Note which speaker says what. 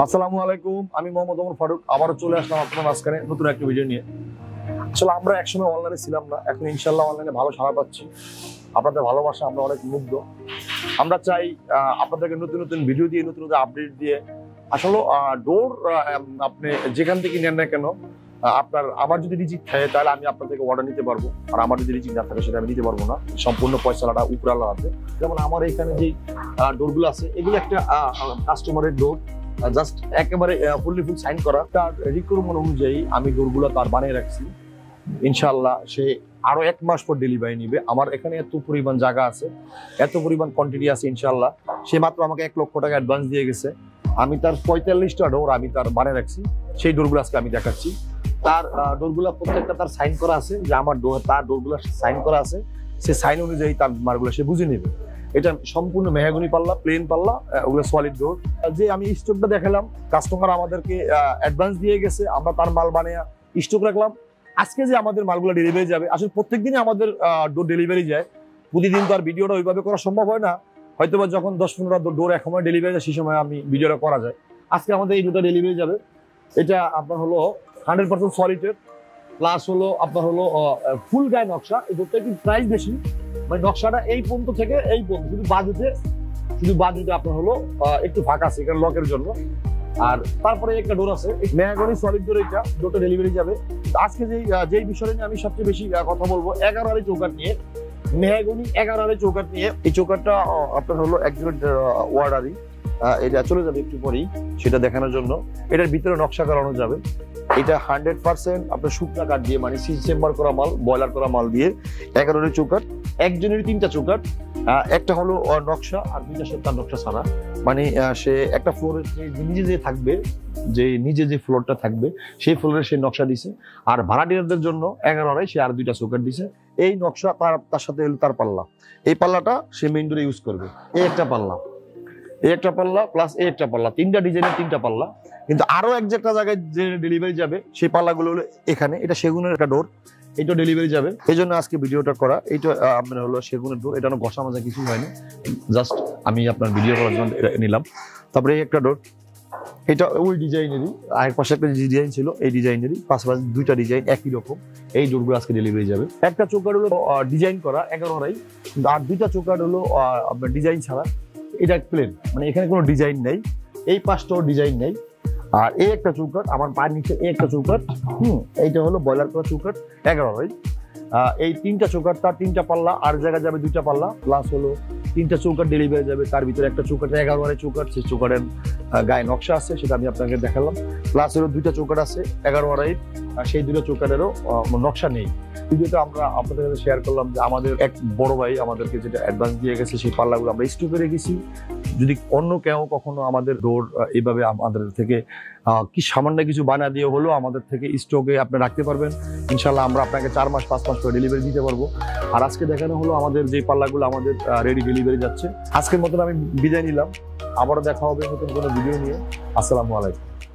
Speaker 1: আসসালামু আলাইকুম, আমি মোহাম্মদ ওমর ফারুক আবারও চলে আসলাম আপনার মাঝখানে নতুন একটা ভিডিও নিয়ে। আসলে আমরা একসময় অনলাইনে ছিলাম না, এখন ইনশাল্লাহ অনলাইনে ভালো সাড়া পাচ্ছি। আপনাদের ভালোবাসা আমরা অনেক মুগ্ধ। আমরা চাই আপনাদেরকে নতুন নতুন ভিডিও দিয়ে, নতুন নতুন আপডেট দিয়ে, আসলে ডোর আপনি যেখান থেকে নেন না কেন, আমার যদি রিজিক থাকে তাহলে আমি আপনার থেকে অর্ডার নিতে পারবো, আর আমার যদি রিজিক না থাকে সেটা আমি নিতে পারবো না। সম্পূর্ণ পয়সাটা উপরালা আছে। যেমন আমার এখানে যে ডোরগুলো আছে, এগুলো একটা কাস্টমারের ডোর, জাস্ট একেবারে ফুললি ফুল সাইন করা। তার রিকোয়ারমেন্ট অনুযায়ী আমি ডোরগুলো তার বানিয়ে রাখছি। ইনশাল্লাহ সে আরো 1 মাস পর ডেলিভারি নিবে। আমার এখানে এত পরিমাণ জায়গা আছে, এত পরিমাণ কোয়ান্টিটি আছে। ইনশাল্লাহ সে মাত্র আমাকে 1 লক্ষ টাকা অ্যাডভান্স দিয়ে গেছে। আমি তার 45টা ডোর আমি তার বানিয়ে রাখছি। সেই ডোরগুলো আজকে আমি দেখাচ্ছি। তার ডোরগুলো প্রত্যেকটা তার সাইন করা আছে, যে আমার তার ডোরগুলো সাইন করা আছে। সে সাইন অনুযায়ী তার মালগুলো সে বুঝে নেবে। এটা সম্পূর্ণ মেহগনি পাল্লা, প্লেন পাল্লা, ওগুলো সলিড ডোর। যে আমি স্টকটা দেখালাম, কাস্টমার আমাদেরকে অ্যাডভান্স দিয়ে গেছে, আমরা তার মাল বানিয়ে স্টক রাখলাম। আজকে যে আমাদের মালগুলো ডেলিভারি যাবে, আসলে প্রত্যেকদিনই আমাদের ডোর ডেলিভারি যায়। প্রতিদিন তো আর ভিডিওটা ওইভাবে করা সম্ভব হয় না। হয়তো বা যখন 10-15টা ডোর এক সময় ডেলিভারি যায়, সেই সময় আমি ভিডিওটা করা যায়। আজকে আমাদের এই ডোরটা ডেলিভারি যাবে। এটা আপনার হলো 100% সলিডের, প্লাস হলো আপনার হলো ফুল গায়ে নকশা। এই ডোরটা একটু প্রাইস বেশি, মানে নকশাটা এই পর্যন্ত থেকে এই পর্যন্ত, শুধু বাজুতে আপনার হলো একটু ফাঁকা আছে এখানে লকের জন্য। আর তারপরে একটা ডোর আছে মেহগনি সলিড ডোর, এটা ডোরটা ডেলিভারি যাবে। আজকে যেই বিষয় নিয়ে আমি সবচেয়ে বেশি কথা বলবো, 11 আড়ি চৌকাঠ নিয়ে, মেহগনি 11 আড়ি চৌকাঠ নিয়ে। এই চৌকাঠটা আপনার হলো একজনের ওয়ার্ডারি, এটা চলে যাবে একটু পরেই, সেটা দেখানোর জন্য। এটার ভিতরে নকশা করানো যাবে। এটা 100% আপনার শুকনা কাঠ দিয়ে, মানে চেম্বার করা মাল, বয়লার করা মাল দিয়ে 11 আড়ি চৌকাঠ। একজনের 3টা চৌকাঠ, একটা হলো নকশা আর 2টা তার নকশা ছাড়া। মানে সে একটা ফ্লোরের নিজে যে থাকবে, যে ফ্লোরটা থাকবে সেই ফ্লোরে সে নকশা দিছে। আর ভাড়াটিয়ারদের জন্য 11 আড়াই সে আর 2টা চৌকাঠ দিছে। এই নকশা তার সাথে তার পাল্লা, এই পাল্লাটা সে মেইন ডোরে ইউজ করবে। এই একটা পাল্লা, প্লাস এই একটা পাল্লা, 3টা ডিজাইনের 3টা পাল্লা। কিন্তু আরো একটা জায়গায় যে ডেলিভারি যাবে, সেই পাল্লাগুলো হলো এখানে। এটা সেগুনের একটা ডোর, এইটা ডেলিভারি যাবে। এই জন্য আজকে ভিডিওটা করা। এইটা আপনার হলো সেগুনের ডোর, এটা ঘষা মাজা কিছু হয়নি, জাস্ট আমি আপনার ভিডিও করার জন্য নিলাম। তারপরে এই একটা ডোর, এটা ওই ডিজাইনেরই, আর পাশে একটা ডিজাইন ছিল এই ডিজাইনেরই, পাশাপাশি 2টা ডিজাইন একই রকম। এই ডোরগুলো আজকে ডেলিভারি যাবে। একটা চৌকাঠ হলো ডিজাইন করা 11 আড়াই, আর 2টা চৌকাঠ হলো আপনার ডিজাইন ছাড়া। এটা প্লেন, মানে এখানে কোনো ডিজাইন নেই, এই পাশটাও ডিজাইন নেই। আর এই একটা চৌকাঠ, আমার পায়ের নিচে এই একটা চৌকাঠ, এইটা হলো বয়লার করা চৌকাঠ 11 আড়াই। এই 3টা চৌকাঠ, তার 3টা পাল্লা, আর জায়গায় যাবে 2টা পাল্লা, প্লাস হলো 3টা চৌকাঠ ডেলিভারি যাবে। তার ভিতরে একটা চৌকাঠ 11 আড়াই চৌকাঠ, সেই চৌকাঠের গায়ে নকশা আছে, সেটা আমি আপনাকে দেখালাম। প্লাস হলো 2টা চৌকাঠ আছে 11 আড়াই, আর সেই 2টা চৌকাঠেরও নকশা নেই। ভিডিওতে আমরা আপনাদের কাছে শেয়ার করলাম যে আমাদের এক বড় ভাই আমাদেরকে যেটা অ্যাডভান্স দিয়ে গেছে, সেই পাল্লাগুলো আমরা স্টকে রেখেছি। যদি অন্য কেউ কখনো আমাদের ডোর এইভাবে আমাদের থেকে কি সামান্য কিছু বানা দিয়ে হলো আমাদের থেকে স্টকে আপনি রাখতে পারবেন। ইনশাল্লাহ আমরা আপনাকে 4 মাস 5 মাস করে ডেলিভারি দিতে পারবো। আর আজকে দেখানো হলো আমাদের যে পাল্লাগুলো আমাদের রেডি ডেলিভারি যাচ্ছে। আজকের মতন আমি বিদায় নিলাম, আবারও দেখা হবে নতুন কোনো ভিডিও নিয়ে। আসসালামু আলাইকুম।